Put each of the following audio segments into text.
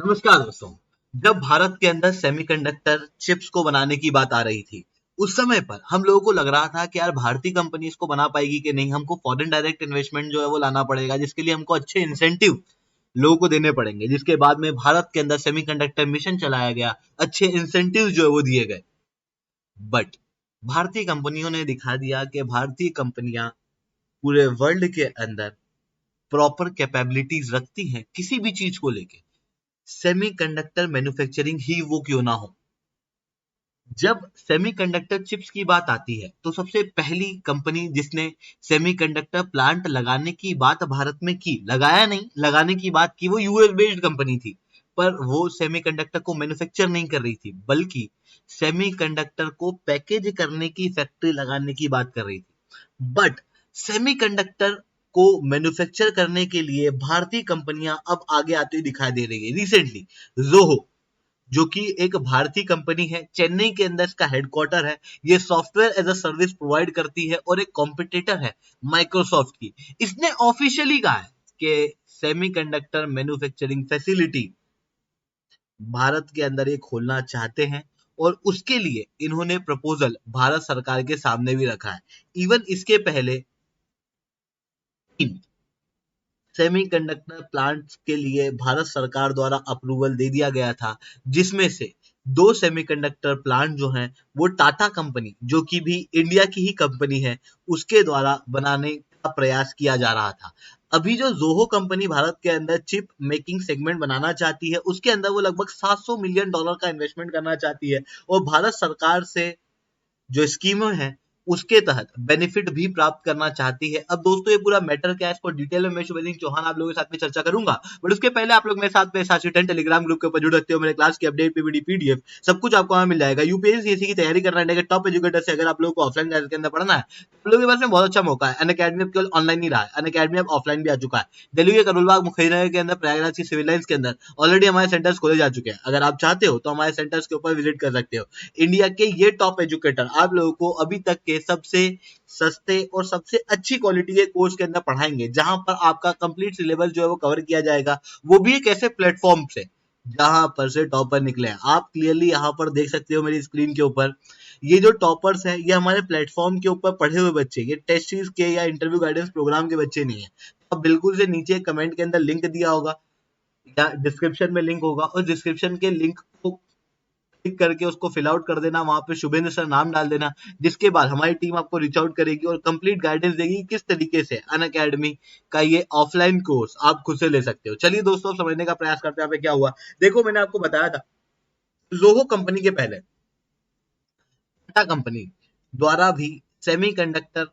नमस्कार दोस्तों। जब भारत के अंदर सेमीकंडक्टर चिप्स को बनाने की बात आ रही थी, उस समय पर हम लोगों को लग रहा था कि यार भारतीय कंपनी इसको बना पाएगी कि नहीं। हमको फॉरेन डायरेक्ट इन्वेस्टमेंट जो है वो लाना पड़ेगा, जिसके लिए हमको अच्छे इंसेंटिव लोगों को देने पड़ेंगे। जिसके बाद में भारत के अंदर सेमीकंडक्टर मिशन चलाया गया, अच्छे इंसेंटिव जो है वो दिए गए। बट भारतीय कंपनियों ने दिखा दिया कि भारतीय कंपनियां पूरे वर्ल्ड के अंदर प्रॉपर कैपेबिलिटीज रखती हैं किसी भी चीज को लेके, सेमीकंडक्टर मैन्युफैक्चरिंग ही वो क्यों ना हो। जब सेमीकंडक्टर चिप्स की बात आती है तो सबसे पहली कंपनी जिसने सेमीकंडक्टर प्लांट लगाने की बात भारत में की, लगाया नहीं, लगाने की बात की, वो यूएस बेस्ड कंपनी थी। पर वो सेमीकंडक्टर को मैन्युफैक्चर नहीं कर रही थी, बल्कि सेमीकंडक्टर को पैकेज करने की फैक्ट्री लगाने की बात कर रही थी। बट सेमीकंडक्टर को मैन्युफैक्चर करने के लिए भारतीय कंपनियां अब आगे आती हुई दिखाई दे रही है। रिसेंटली जोहो, जो कि एक भारतीय कंपनी है, चेन्नई के अंदर इसका हेडक्वार्टर है। ये software as a service provide करती है और एक कॉम्पिटिटर है माइक्रोसॉफ्ट की। इसने ऑफिशियली कहा है कि सेमीकंडक्टर मैन्युफैक्चरिंग फैसिलिटी भारत के अंदर ये खोलना चाहते हैं, और उसके लिए इन्होंने प्रपोजल भारत सरकार के सामने भी रखा है। इवन इसके पहले सेमीकंडक्टर प्लांट्स के लिए भारत सरकार द्वारा अप्रूवल दे दिया गया था, जिसमें से दो सेमीकंडक्टर प्लांट जो हैं वो टाटा कंपनी, जो कि भी इंडिया की ही कंपनी है, उसके द्वारा बनाने का प्रयास किया जा रहा था। अभी जो जोहो कंपनी भारत के अंदर चिप मेकिंग सेगमेंट बनाना चाहती है, उसके अंदर वो लगभग $700 मिलियन का इन्वेस्टमेंट करना चाहती है, और भारत सरकार से जो स्कीमें हैं उसके तहत बेनिफिट भी प्राप्त करना चाहती है। अब दोस्तों ये पूरा मैटर क्या है, इसको डिटेल में मैं शुभेंद्र चौहान आप लोगों के साथ में चर्चा करूंगा। बट उसके पहले आप लोग मेरे साथ में साथ टेलीग्राम ग्रुप के ऊपर जुड़ सकते हो। मेरे क्लास की अपडेट पीपीटी पीडीएफ सब कुछ आपको वहां मिल जाएगा। यूपीएससी की तैयारी कर रहे हैं टॉप एजुकेटर से अगर आप लोगों को ऑफलाइन क्लास के अंदर पढ़ना है, आप लोगों के पास में बहुत अच्छा मौका है। अनअकैडमी अब केवल ऑनलाइन नहीं रहा है, अनअकैडमी अब ऑफलाइन भी आ चुका है। दिल्ली के करोलबाग मुखरीनगर के अंदर प्रयागराज की सिविल लाइंस के अंदर ऑलरेडी हमारे सेंटर्स खोले जा चुके हैं। अगर आप चाहते हो तो हमारे सेंटर्स के ऊपर विजिट कर सकते हो। इंडिया के ये टॉप एजुकेटर आप लोगों को अभी तक के सबसे सस्ते और सबसे अच्छी क्वालिटी के कोर्स के अंदर पढ़ाएंगे, जहां पर आपका कंप्लीट सिलेबस जो है वो कवर किया जाएगा। वो भी एक ऐसे प्लेटफॉर्म से जहां पर से टॉपर निकले हैं। आप क्लियरली यहाँ पर देख सकते हो मेरी स्क्रीन के ऊपर, ये जो टॉपर्स हैं ये हमारे प्लेटफॉर्म के ऊपर पढ़े हुए बच्चे, ये टेस्ट सीरीज के या इंटरव्यू गाइडेंस प्रोग्राम के बच्चे नहीं है। अब बिल्कुल से नीचे कमेंट के अंदर लिंक दिया होगा या डिस्क्रिप्शन में लिंक होगा, और डिस्क्रिप्शन के लिंक को क्लिक करके उसको फिल आउट कर देना, वहां पे शुभेंद्र सर नाम डाल देना। जिसके बाद हमारी टीम आपको रीच आउट करेगी और कंप्लीट गाइडेंस देगी किस तरीके से अनअकैडमी का ये ऑफलाइन कोर्स आप खुद से ले सकते हो। चलिए दोस्तों समझने का प्रयास करते हैं यहाँ पे क्या हुआ। देखो मैंने आपको बताया था जोहो कंपनी के पहले टाटा कंपनी द्वारा भी सेमीकंडक्टर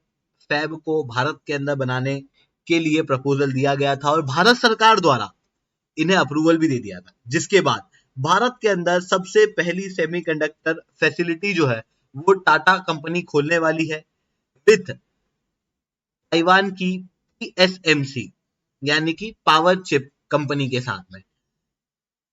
फैब को भारत के अंदर बनाने के लिए प्रपोजल दिया गया था, और भारत सरकार द्वारा इन्हें अप्रूवल भी दे दिया था। जिसके बाद भारत के अंदर सबसे पहली सेमीकंडक्टर फैसिलिटी जो है वो टाटा कंपनी खोलने वाली है, विथ ताइवान की पीएसएमसी यानी कि पावर चिप कंपनी के साथ में।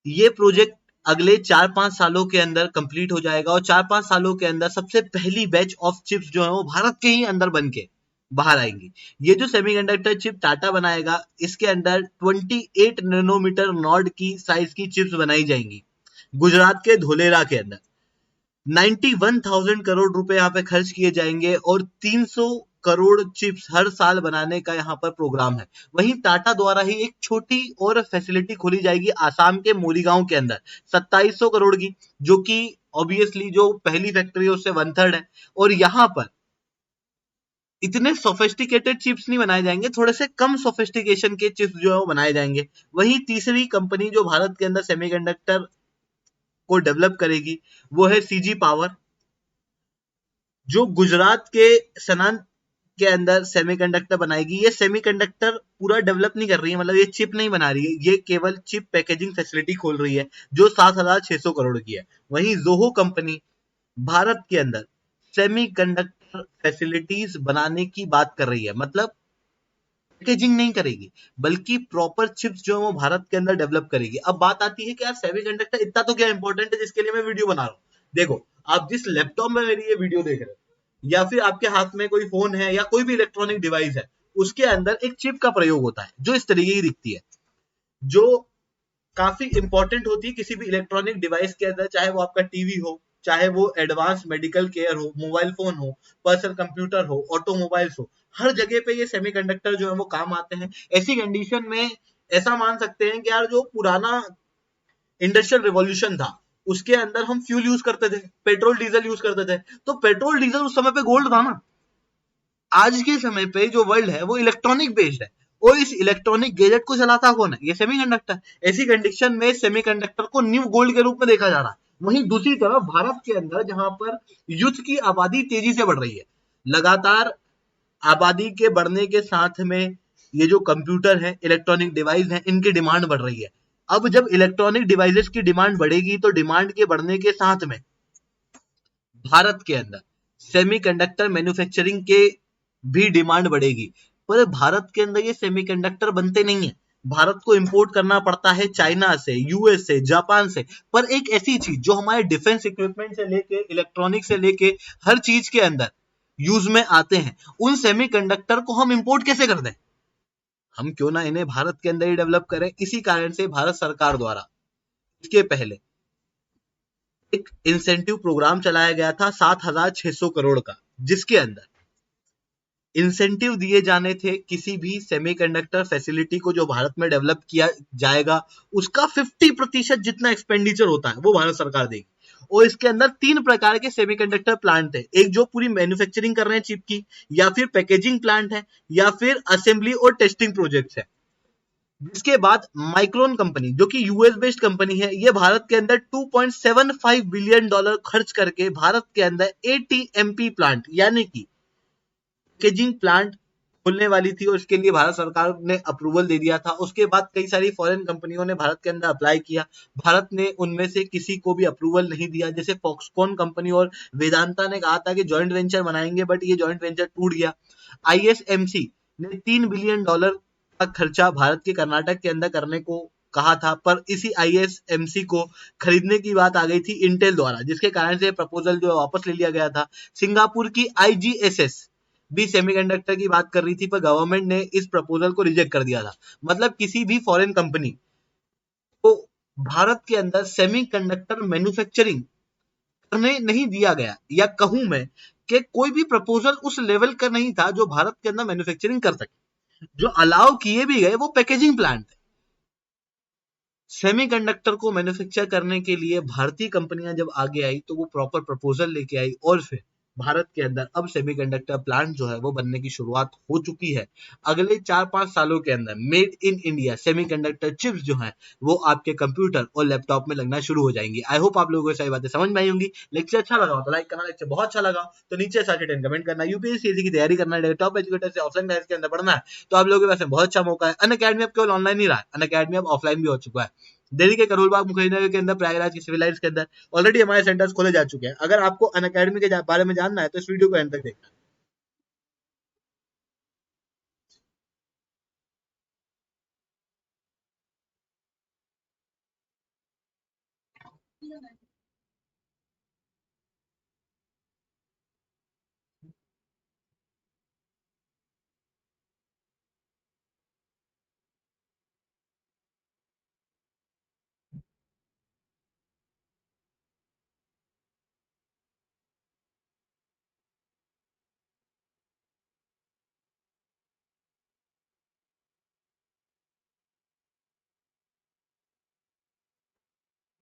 ये प्रोजेक्ट अगले 4-5 सालों के अंदर कंप्लीट हो जाएगा, और 4-5 सालों के अंदर सबसे पहली बैच ऑफ चिप्स जो है वो भारत के ही अंदर बन के बाहर आएंगी। ये जो सेमीकंडक्टर चिप टाटा बनाएगा, इसके अंदर 28 नैनोमीटर नॉड की साइज की चिप्स बनाई जाएंगी गुजरात के धोलेरा के अंदर। 91,000 करोड़ रुपए यहाँ पे खर्च किए जाएंगे, और 300 करोड़ चिप्स हर साल बनाने का यहाँ पर प्रोग्राम है। वहीं टाटा द्वारा ही एक छोटी और फैसिलिटी खोली जाएगी आसाम के मोरीगांव के अंदर 2700 करोड़ की, जो कि ऑब्वियसली जो पहली फैक्ट्री है उससे 1/3 है। और यहाँ पर इतने सोफिस्टिकेटेड चिप्स नहीं बनाए जाएंगे, थोड़े से कम सोफिस्टिकेशन के चिप्स जो है वो बनाए जाएंगे। वहीं तीसरी कंपनी जो भारत के अंदर सेमीकंडक्टर को डेवलप करेगी वो है सीजी पावर, जो गुजरात के सनन के अंदर सेमीकंडक्टर बनाएगी। ये सेमीकंडक्टर पूरा डेवलप नहीं कर रही है, मतलब ये चिप नहीं बना रही है, ये केवल चिप पैकेजिंग फैसिलिटी खोल रही है जो 7,600 करोड़ की है। वहीं जोहो कंपनी भारत के अंदर सेमीकंडक्टर फैसिलिटीज बनाने की बात कर रही है, मतलब पैकेजिंग नहीं करेगी बल्कि प्रॉपर चिप्स जो है वो भारत के अंदर डेवलप करेगी। अब बात आती है कि यार सेमीकंडक्टर इतना तो क्या इंपॉर्टेंट है जिसके लिए मैं वीडियो बना रहा हूँ। देखो आप जिस लैपटॉप में मेरी ये वीडियो देख रहे हो, या फिर आपके हाथ में कोई फोन है या कोई भी इलेक्ट्रॉनिक डिवाइस है, उसके अंदर एक चिप का प्रयोग होता है जो इस तरीके की दिखती है, जो काफी इंपॉर्टेंट होती है किसी भी इलेक्ट्रॉनिक डिवाइस के अंदर, चाहे वो आपका टीवी हो, चाहे वो एडवांस मेडिकल केयर हो, मोबाइल फोन हो, पर्सनल कंप्यूटर हो, ऑटोमोबाइल्स हो, हर जगह पे ये सेमीकंडक्टर जो है वो काम आते हैं। ऐसी कंडीशन में ऐसा मान सकते हैं कि यार जो पुराना इंडस्ट्रियल रिवॉल्यूशन था उसके अंदर हम फ्यूल यूज करते थे, पेट्रोल डीजल यूज करते थे, तो पेट्रोल डीजल उस समय पे गोल्ड था ना। आज के समय पे जो वर्ल्ड है वो इलेक्ट्रॉनिक बेस्ड है, और इस इलेक्ट्रॉनिक गैजेट को चलाता कौन है? ये सेमीकंडक्टर। ऐसी कंडीशन में सेमीकंडक्टर को न्यू गोल्ड के रूप में देखा जा रहा है। वहीं दूसरी तरफ भारत के अंदर जहां पर युद्ध की आबादी तेजी से बढ़ रही है, लगातार आबादी के बढ़ने के साथ में ये जो कंप्यूटर है, इलेक्ट्रॉनिक डिवाइस है, इनकी डिमांड बढ़ रही है। अब जब इलेक्ट्रॉनिक डिवाइसेस की डिमांड बढ़ेगी तो डिमांड के बढ़ने के साथ में भारत के अंदर सेमीकंडक्टर मैन्युफैक्चरिंग के भी डिमांड बढ़ेगी। पर भारत के अंदर ये सेमीकंडक्टर बनते नहीं है, भारत को इंपोर्ट करना पड़ता है चाइना से, यूएस से, जापान से। पर एक ऐसी चीज जो हमारे डिफेंस इक्विपमेंट से लेके इलेक्ट्रॉनिक से लेके हर चीज के अंदर यूज में आते हैं, उन सेमीकंडक्टर को हम इंपोर्ट कैसे कर दें? हम क्यों ना इन्हें भारत के अंदर ही डेवलप करें। इसी कारण से भारत सरकार द्वारा इसके पहले एक इंसेंटिव प्रोग्राम चलाया गया था 7,600 करोड़ का, जिसके अंदर इंसेंटिव दिए जाने थे किसी भी सेमीकंडक्टर फैसिलिटी को जो भारत में डेवलप किया जाएगा, उसका 50% जितना एक्सपेंडिचर होता है वो भारत सरकार देगी। और इसके अंदर तीन प्रकार के सेमीकंडक्टर प्लांट थे, एक जो पूरी मैन्युफैक्चरिंग कर रहे हैं चिप की, या फिर पैकेजिंग प्लांट है, या फिर असेंबली और टेस्टिंग प्रोजेक्ट्स है। जिसके बाद माइक्रोन कंपनी जो कि यूएस बेस्ड कंपनी है, ये भारत के अंदर $2.75 बिलियन खर्च करके भारत के अंदर एटीएमपी प्लांट यानी कि पैकेजिंग प्लांट खुलने वाली थी, और इसके लिए भारत सरकार ने अप्रूवल दे दिया था। उसके बाद कई सारी फॉरेन कंपनियों ने भारत के अंदर अप्लाई किया, भारत ने उनमें से किसी को भी अप्रूवल नहीं दिया। जैसे फॉक्सकॉन कंपनी और वेदांता ने कहा था कि जॉइंट वेंचर बनाएंगे, बट ये जॉइंट वेंचर टूट गया। आईएसएमसी ने $3 बिलियन का खर्चा भारत के कर्नाटक के अंदर करने को कहा था, पर इसी आईएसएमसी को खरीदने की बात आ गई थी इंटेल द्वारा, जिसके कारण से प्रपोजल जो है वापस ले लिया गया था। सिंगापुर की आईजीएसएस भी सेमीकंडक्टर की बात कर रही थी, पर गवर्नमेंट ने इस प्रपोजल को रिजेक्ट कर दिया था। मतलब किसी भी फॉरेन कंपनी को भारत के अंदर सेमीकंडक्टर मैन्युफैक्चरिंग करने नहीं दिया गया, या कहूं मैं कि कोई भी प्रपोजल उस लेवल का नहीं था जो भारत के अंदर मैन्युफैक्चरिंग कर सके। जो अलाउ किए भी गए वो पैकेजिंग प्लांट थे। सेमीकंडक्टर को मैन्युफैक्चर करने के लिए भारतीय कंपनियां जब आगे आई तो वो प्रॉपर प्रपोजल लेके आई, और फिर भारत के अंदर अब सेमीकंडक्टर प्लांट जो है वो बनने की शुरुआत हो चुकी है। अगले 4-5 सालों के अंदर made in India semiconductor chips जो है वो आपके कंप्यूटर और लैपटॉप में लगना शुरू हो जाएंगी। आई होप आप लोगों को सारी बातें समझ में आई होंगी। लेक्चर अच्छा लगा हो तो लाइक करना, लेक्चर बहुत अच्छा लगा तो नीचे सर्टेन कमेंट करना। यूपीएससी की तैयारी करना है, टॉप एजुकेटर से ऑफलाइन बैच के अंदर पढ़ना है, तो आप लोगों के पास बहुत अच्छा मौका है। अनअकैडमी अब केवल ऑनलाइन ही रहा है, अनअकैडमी अब ऑफलाइन भी हो चुका है। दिल्ली के करोल बाग मुखरीनगर के अंदर, प्रयागराज की सिविल लाइन्स के अंदर ऑलरेडी हमारे सेंटर्स खोले जा चुके हैं। अगर आपको अनअकैडमी के बारे में जानना है तो इस वीडियो को एंड तक देखना।